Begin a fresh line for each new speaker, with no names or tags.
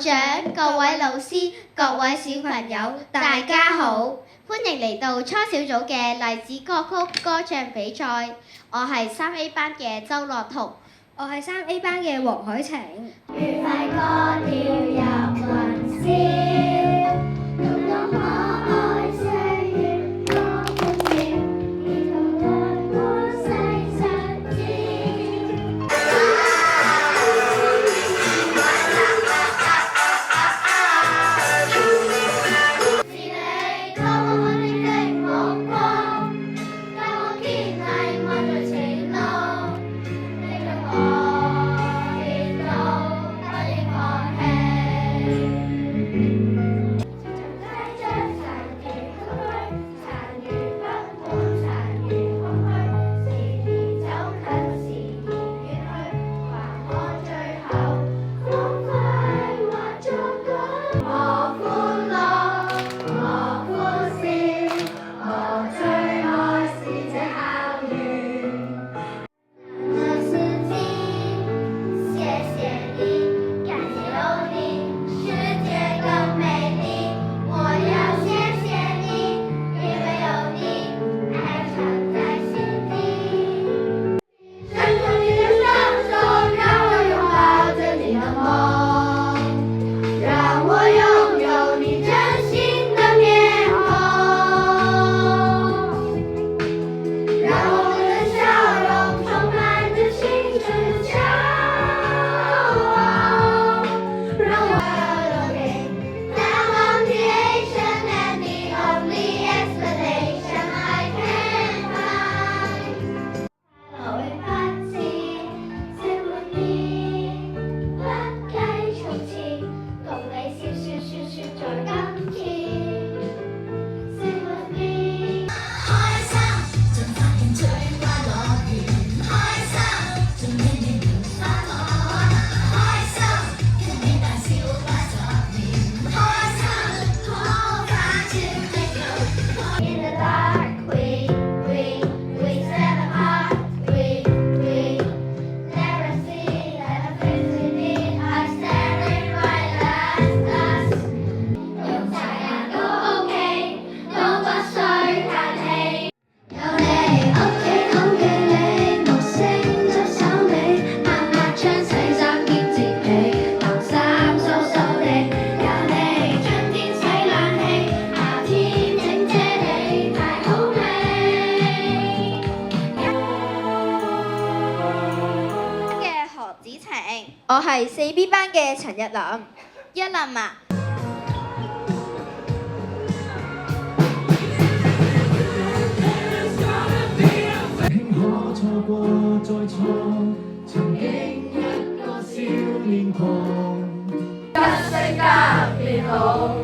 長、各位老師、各位小朋友，大家好，歡迎嚟到初小組嘅勵志歌曲歌唱比賽。我係3A 班嘅周樂彤，
我係3A 班嘅黃海晴。
愉快歌跳入雲霄，動動可愛歲月多歡笑，兒童來過世上知。是你多麼溫馨的目光，帶我堅毅邁在前路，令到我跌倒不應放棄。曾帶着殘餘空虛，殘餘不滿，殘餘空虛，時而走近，時而遠去，還看最後歡快或作舉。我歡樂，我歡笑，我最愛是這校園。這世界，謝謝你，感謝有你，世界更美麗。我要謝謝你，因為有你，愛藏在心底。伸出你的雙手，讓我擁抱着你的夢，讓我擁有你真心的面孔，讓我們的笑容充滿着青春驕傲，讓我難忘 creation and the only explanation I can find。來發自這活意，不計從前，共你笑笑說說在今天。這活意，開心，盡發現最快樂園，開心，盡輕輕描畫我，開心，跟你大笑80年，開心，好快接力路。In the dark, we stand apart, we never see that the things we need are standing right at us。用晒眼都 OK，都不需嘆氣。有你屋企好嘅你，木星執手尾，拍拍窗洗衫兼折被，晾衫掃掃地。有你春天洗冷氣，夏天整遮地，太好味。
嘅何子晴，
我係4B 班嘅陳日林。
一林啊，
輕可錯過再錯，曾經一個少年狂。
一息間變老。